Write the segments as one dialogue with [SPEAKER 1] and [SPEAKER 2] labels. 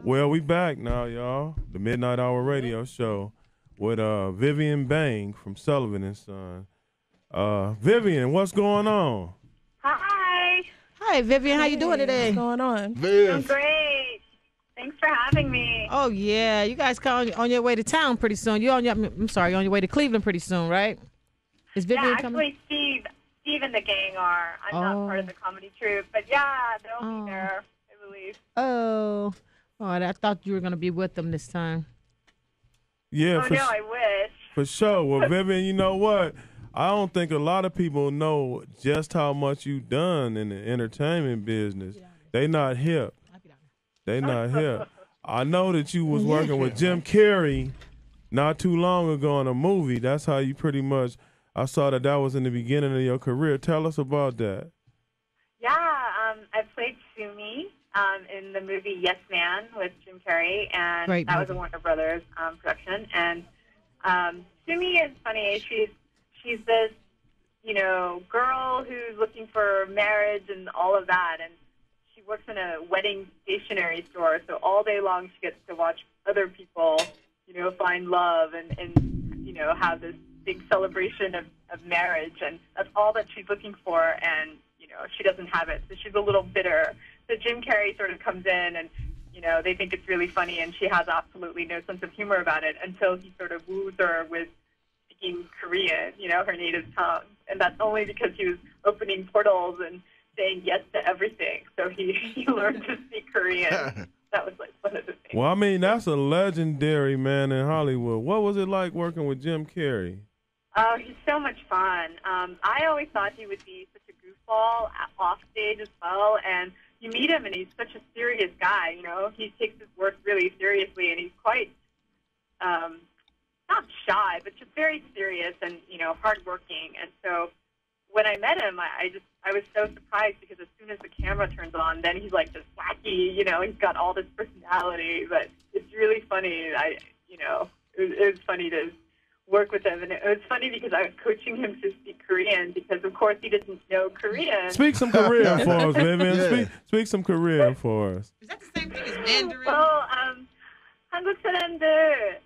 [SPEAKER 1] Well, we back now, y'all. The Midnight Hour Radio Show with Vivian Bang from Sullivan and Son. Vivian, what's going on?
[SPEAKER 2] Hi.
[SPEAKER 3] Hi, Vivian. How you doing today?
[SPEAKER 4] What's going on?
[SPEAKER 2] I'm great. Thanks for having me.
[SPEAKER 3] Oh yeah, you guys come on your way to town pretty soon. You're on your way to Cleveland pretty soon, right? Is Vivian coming?
[SPEAKER 2] Actually, Steve and the gang are. I'm not part of the comedy troupe, but yeah, they'll be there, I believe.
[SPEAKER 3] Oh, I thought you were gonna be with them this time.
[SPEAKER 1] Yeah.
[SPEAKER 2] Oh no, I wish.
[SPEAKER 1] For sure. Well, Vivian, you know what? I don't think a lot of people know just how much you've done in the entertainment business. They not hip. They not hip. I know that you was working with Jim Carrey not too long ago in a movie. That's how you pretty much, I saw that was in the beginning of your career. Tell us about that.
[SPEAKER 2] Yeah, I played Sumi in the movie Yes Man with Jim Carrey, and that was a Warner Brothers production. And Sumi is funny. She's this, girl who's looking for marriage and all of that, and she works in a wedding stationery store, so all day long she gets to watch other people, find love and have this big celebration of marriage, and that's all that she's looking for, and, she doesn't have it, so she's a little bitter. So Jim Carrey sort of comes in, and, they think it's really funny, and she has absolutely no sense of humor about it until he sort of woos her with speaking Korean, her native tongue, and that's only because he was opening portals and saying yes to everything. So he learned to speak Korean. That was like one of the things.
[SPEAKER 1] Well, I mean, that's a legendary man in Hollywood. What was it like working with Jim Carrey?
[SPEAKER 2] Oh, he's so much fun. I always thought he would be such a goofball off stage as well. And you meet him, and he's such a serious guy. He takes his work really seriously, and he's quite not shy, but just very serious and hardworking. And so when I met him, I was so surprised because as soon as the camera turns on, then he's like this wacky, he's got all this personality. But it's really funny. It was funny to work with him, and it was funny because I was coaching him to speak Korean because, of course, he doesn't know Korean.
[SPEAKER 1] Speak some Korean for us, Vivian. Yeah. Speak some Korean for us.
[SPEAKER 3] Is that the same thing as Mandarin?
[SPEAKER 2] Well, 한국 사람들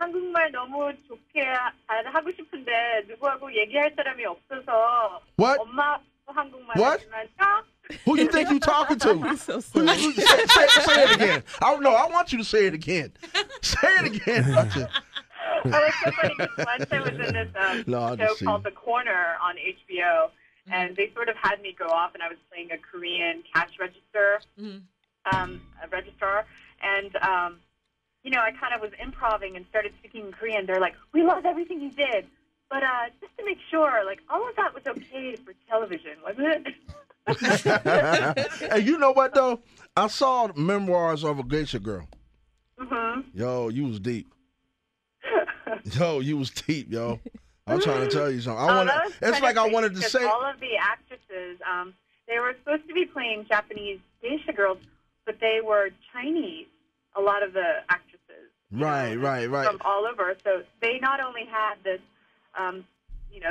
[SPEAKER 2] 한국말 너무 좋게 잘 하고 싶은데 누구하고 얘기할 사람이 없어서
[SPEAKER 5] What?
[SPEAKER 2] 엄마 한국말
[SPEAKER 5] What?
[SPEAKER 2] 하지만
[SPEAKER 5] Who you think you talking to?
[SPEAKER 4] So
[SPEAKER 5] say it again. I want you to say it again. Say it again.
[SPEAKER 2] Oh, it's so funny because once I was in this show called The Corner on HBO, and they sort of had me go off, and I was playing a Korean cash register, a registrar, and I kind of was improvising and started speaking in Korean. They're like, "We love everything you did, but just to make sure, like all of that was okay for television, wasn't it?"
[SPEAKER 5] Hey, you know what though? I saw Memoirs of a Geisha Girl.
[SPEAKER 2] Mm-hmm.
[SPEAKER 5] Yo, you was deep. Yo. I'm trying to tell you something. It's like I wanted to say.
[SPEAKER 2] All of the actresses, they were supposed to be playing Japanese geisha girls, but they were Chinese. A lot of the actresses.
[SPEAKER 5] Right.
[SPEAKER 2] From all over. So they not only had this,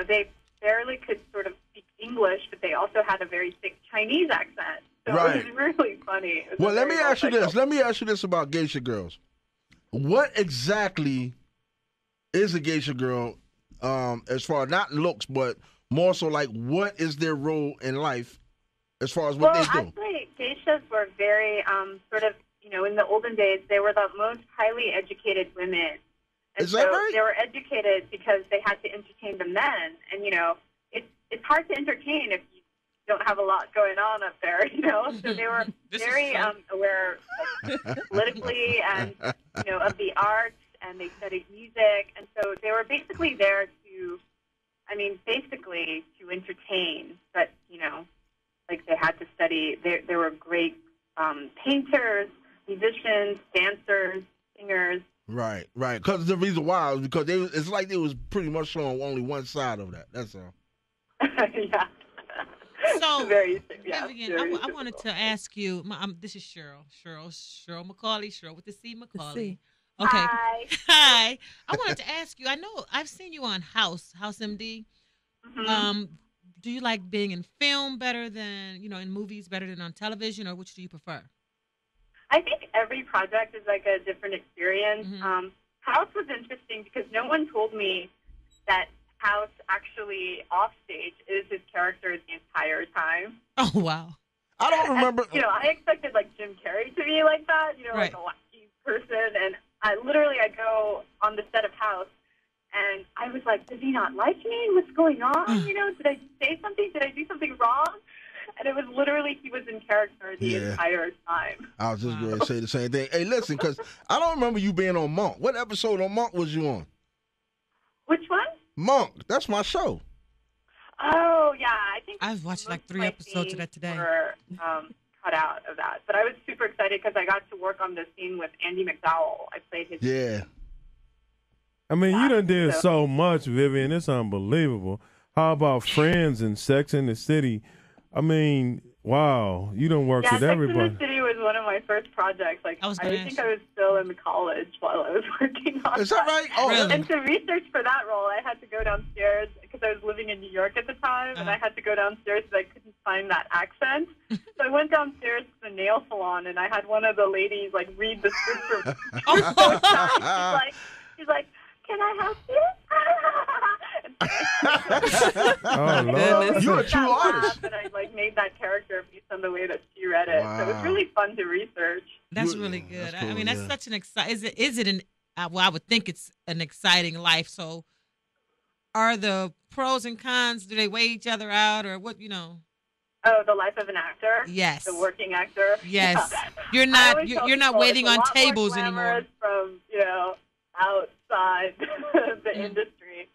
[SPEAKER 2] they barely could sort of speak English, but they also had a very thick Chinese accent. So it was really funny.
[SPEAKER 5] Well, let me ask you this. Let me ask you this about geisha girls. What exactly is a geisha girl, as far as not looks, but more so like what is their role in life as far as what they do?
[SPEAKER 2] Well, actually, geishas were very sort of, in the olden days, they were the most highly educated women. And
[SPEAKER 5] is that right?
[SPEAKER 2] They were educated because they had to entertain the men. And, it's hard to entertain if you don't have a lot going on up there, So they were very aware politically and, of the arts, and they studied music. And so they were basically there to entertain. But, like they had to study. They were great painters, musicians, dancers, singers.
[SPEAKER 5] Right. Because the reason why is because it's like they was pretty much showing only one side of that. That's all.
[SPEAKER 2] Yeah.
[SPEAKER 3] So,
[SPEAKER 2] Vivian,
[SPEAKER 3] I wanted to ask you. This is Cheryl McCauley. Cheryl with the C. McCauley. Okay. Hi. I wanted to ask you. I know I've seen you on House MD.
[SPEAKER 2] Mm-hmm.
[SPEAKER 3] Do you like being in film better than in movies better than on television, or which do you prefer?
[SPEAKER 2] I think every project is like a different experience. Mm-hmm. House was interesting because no one told me that House actually off stage is his character the entire time.
[SPEAKER 3] Oh, wow.
[SPEAKER 5] I don't remember.
[SPEAKER 2] And, I expected like Jim Carrey to be like that,
[SPEAKER 3] right.
[SPEAKER 2] like a wacky person. And I go on the set of House, and I was like, does he not like me? What's going on? Did I say something? Did I do something wrong? And it was literally he was in character the entire time.
[SPEAKER 5] I was just going to say the same thing. Hey, listen, because I don't remember you being on Monk. What episode on Monk was you on?
[SPEAKER 2] Which one?
[SPEAKER 5] Monk. That's my show.
[SPEAKER 2] Oh, yeah. I think
[SPEAKER 3] I've watched like 3 episodes of that today.
[SPEAKER 2] Were, cut out of that. But I was super excited because I got to work on the scene with Andy McDowell. I played his...
[SPEAKER 5] Yeah.
[SPEAKER 1] I mean, you done did so much, Vivian. It's unbelievable. How about Friends and Sex in the City? I mean, wow. You done worked with everybody.
[SPEAKER 2] Sex in the City was one of my first projects. Like, I think I was still in college while I was working on
[SPEAKER 5] Is that right? Oh,
[SPEAKER 3] really?
[SPEAKER 2] And to research for that role, I had to go downstairs because I was living in New York at the time, and I had to go downstairs because I couldn't find that accent. So I went downstairs to the nail salon, and I had one of the ladies, like, read the script for me. She's like, can I help you?
[SPEAKER 1] Oh, Lord.
[SPEAKER 5] You're a true artist.
[SPEAKER 2] And I made that character based on the way that she read it. Wow. So it was really fun to research.
[SPEAKER 3] That's really good.
[SPEAKER 5] That's cool,
[SPEAKER 3] I mean, that's such an exciting. Is it an? Well, I would think it's an exciting life. So, are the pros and cons? Do they weigh each other out, or what?
[SPEAKER 2] Oh, the life of an actor.
[SPEAKER 3] Yes.
[SPEAKER 2] The working actor.
[SPEAKER 3] Yes.
[SPEAKER 2] Yeah.
[SPEAKER 3] You're not waiting on tables anymore.
[SPEAKER 2] From outside the industry.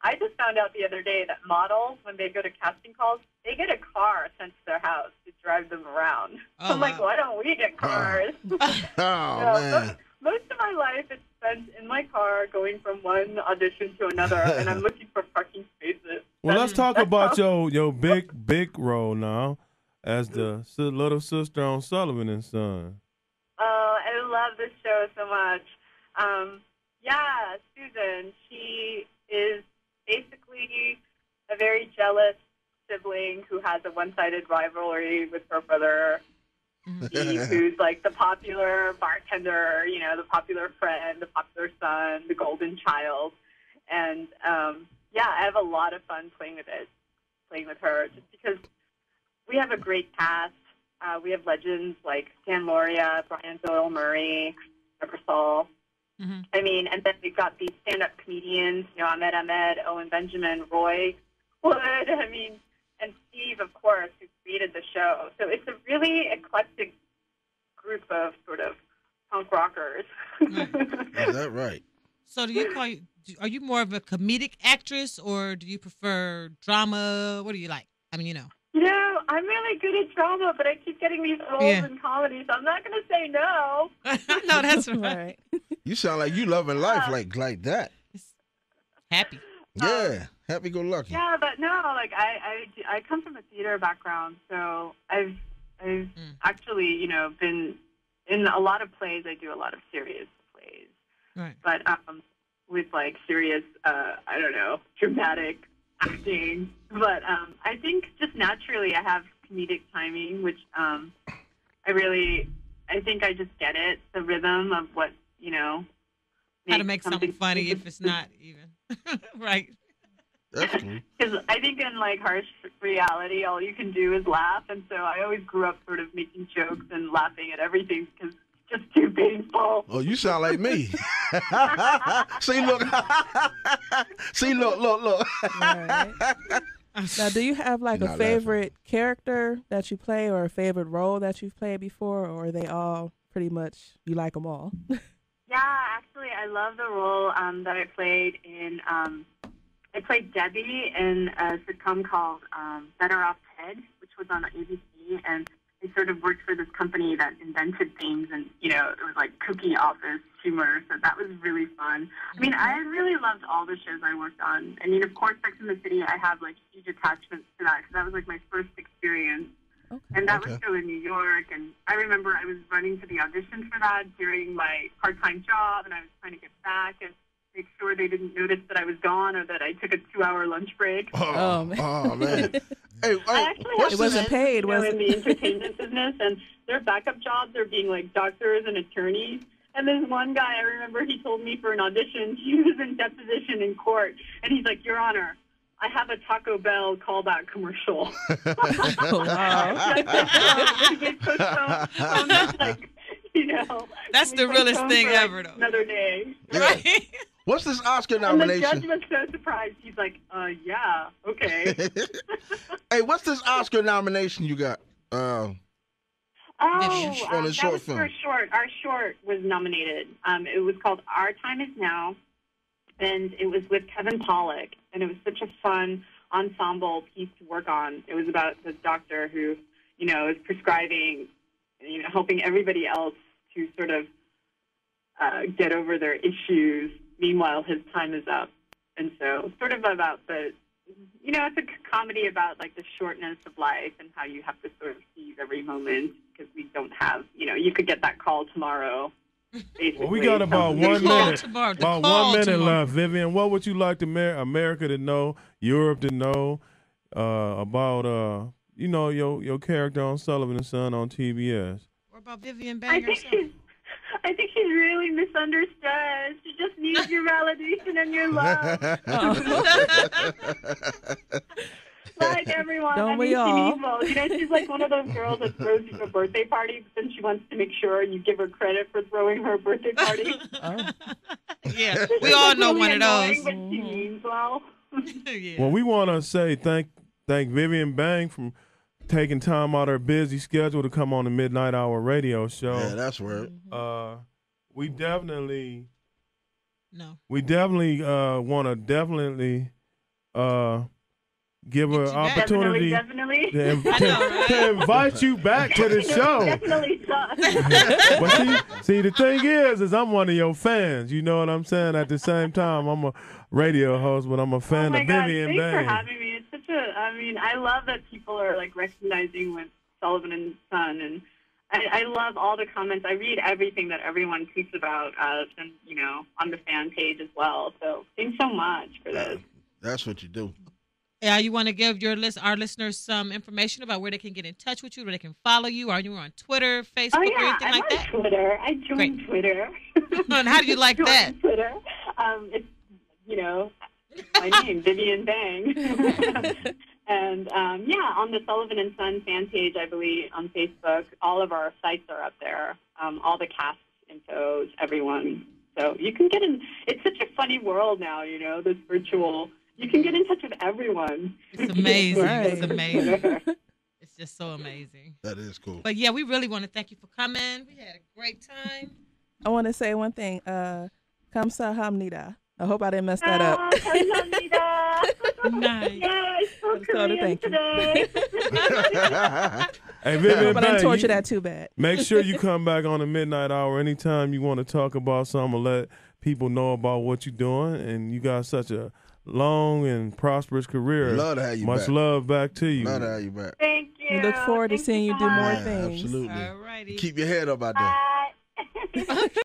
[SPEAKER 2] I just found out the other day that models, when they go to casting calls, they get a car sent to their house to drive them around.
[SPEAKER 3] Oh,
[SPEAKER 2] I'm like, why don't we get cars?
[SPEAKER 5] Man.
[SPEAKER 2] Most of my life is spent in my car going from one audition to another, and I'm looking for parking spaces.
[SPEAKER 1] Well, let's talk about your big role now as the little sister on Sullivan and Son.
[SPEAKER 2] Oh, I love this show so much. Susan, she is basically a very jealous sibling who has a one-sided rivalry with her brother, Steve, who's like the popular bartender, the popular friend, the popular son, the golden child. And, I have a lot of fun playing with her, just because we have a great cast. We have legends like Stan Lauria, Brian Doyle Murray, Deborah Saul. Mm-hmm. I mean, and then we've got these stand-up comedians, Ahmed Ahmed, Owen Benjamin, Roy Wood, and Steve, of course, who created the show. So it's a really eclectic group of sort of punk rockers.
[SPEAKER 5] Is that right?
[SPEAKER 3] So are you more of a comedic actress, or do you prefer drama? What do you like? I'm
[SPEAKER 2] really good at drama, but I keep getting these roles in comedy, so I'm not going to say no.
[SPEAKER 3] No, that's right.
[SPEAKER 5] You sound like you loving life like that.
[SPEAKER 3] Happy.
[SPEAKER 5] Yeah, happy-go-lucky.
[SPEAKER 2] Yeah, but no, I come from a theater background, so I've actually, been in a lot of plays. I do a lot of serious plays.
[SPEAKER 3] Right.
[SPEAKER 2] But with serious, dramatic acting. But I think just naturally I have comedic timing, which I think I just get it, the rhythm of what,
[SPEAKER 3] how to make something funny if it's not even. Right.
[SPEAKER 5] That's cool.
[SPEAKER 2] Because I think in harsh reality, all you can do is laugh. And so I always grew up sort of making jokes and laughing at everything because it's just too painful.
[SPEAKER 5] Oh, you sound like me. See, look. See, look.
[SPEAKER 4] Right. Now, do you have a favorite character that you play or a favorite role that you've played before, or are they all pretty much, you like them all?
[SPEAKER 2] Yeah, actually, I love the role that I played in, I played Debbie in a sitcom called Better Off Ted, which was on ABC, and I sort of worked for this company that invented things, and, it was like cookie office humor, so that was really fun. I mean, I really loved all the shows I worked on. I mean, of course, Sex and the City, I have, huge attachments to that, because that was, my first experience. Okay. And that was still in New York, and I remember I was running to the audition for that during my part-time job, and I was trying to get back and make sure they didn't notice that I was gone or that I took a 2-hour lunch break.
[SPEAKER 5] Oh man. Hey,
[SPEAKER 4] it wasn't paid, was it?
[SPEAKER 2] In the entertainment business, and their backup jobs are being like doctors and attorneys. And this one guy, I remember he told me for an audition, he was in deposition in court, and he's like, Your Honor, I have a Taco Bell callback commercial.
[SPEAKER 3] That's the realest thing ever, though.
[SPEAKER 2] Another day.
[SPEAKER 5] Yeah. Right? What's this Oscar nomination?
[SPEAKER 2] And the judge was so surprised. He's like, yeah, okay.
[SPEAKER 5] Hey, what's this Oscar nomination you got?
[SPEAKER 2] On a short film. For short. Our short was nominated. It was called Our Time Is Now, and it was with Kevin Pollak, and it was such a fun ensemble piece to work on. It was about this doctor who, is prescribing, helping everybody else to sort of get over their issues. Meanwhile, his time is up. And so sort of about it's a comedy about like the shortness of life and how you have to sort of seize every moment because we don't have, you could get that call tomorrow.
[SPEAKER 1] Well, we got about 1 minute. About 1 minute left. Vivian, what would you like America to know, Europe to know about, your character on Sullivan and Son on TBS?
[SPEAKER 3] Or about Vivian Bang herself?
[SPEAKER 2] I think she's really misunderstood. She just needs your validation and your love. Like everyone.
[SPEAKER 4] Don't we all?
[SPEAKER 2] She's like one of those girls that throws you a birthday party, but then she wants to make sure you give her credit for throwing her birthday party.
[SPEAKER 3] Yeah, we all know one of those.
[SPEAKER 2] But she means well.
[SPEAKER 3] Yeah.
[SPEAKER 1] Well, we want to say thank Vivian Bang for taking time out of her busy schedule to come on the Midnight Hour radio show.
[SPEAKER 5] Yeah, that's weird.
[SPEAKER 1] We definitely want to give her an opportunity to invite you back to the show.
[SPEAKER 2] Definitely
[SPEAKER 1] But see, the thing is I'm one of your fans. You know what I'm saying? At the same time, I'm a radio host, but I'm a fan of Vivian Bang.
[SPEAKER 2] Thanks for having me. It's I love that people are like recognizing with Sullivan and Son, and I love all the comments. I read everything that everyone tweets about us, and on the fan page as well. So thanks so much for this.
[SPEAKER 5] That's what you do.
[SPEAKER 3] Yeah, you want to give our listeners some information about where they can get in touch with you, where they can follow you? Are you on Twitter, Facebook, or anything like that?
[SPEAKER 2] I'm on Twitter. I joined Twitter.
[SPEAKER 3] And how do you like that?
[SPEAKER 2] Twitter. It's my name, Vivian Bang. And on the Sullivan and Son fan page, I believe, on Facebook, all of our sites are up there. All the cast info, everyone. So you can get in. It's such a funny world now, this virtual. You can get in touch with everyone.
[SPEAKER 3] It's amazing. Right. It's amazing. It's just so amazing.
[SPEAKER 5] That is cool.
[SPEAKER 3] But yeah, we really want to thank you for coming. We had a great time.
[SPEAKER 4] I want to say one thing. Kamsahamnida. I hope I didn't mess that up.
[SPEAKER 3] Nice.
[SPEAKER 2] Yes, so Korean today.
[SPEAKER 1] Hey, Vivian
[SPEAKER 4] but I didn't torture that too bad.
[SPEAKER 1] Make sure you come back on the Midnight Hour anytime you want to talk about something or let people know about what you're doing. And you got such a long and prosperous career.
[SPEAKER 5] Love to have you
[SPEAKER 1] Much
[SPEAKER 5] back.
[SPEAKER 1] love back to you.
[SPEAKER 5] Love to have you back.
[SPEAKER 2] Thank you.
[SPEAKER 4] We look forward to seeing you do more things.
[SPEAKER 5] Absolutely.
[SPEAKER 3] All righty.
[SPEAKER 5] Keep your head up out there.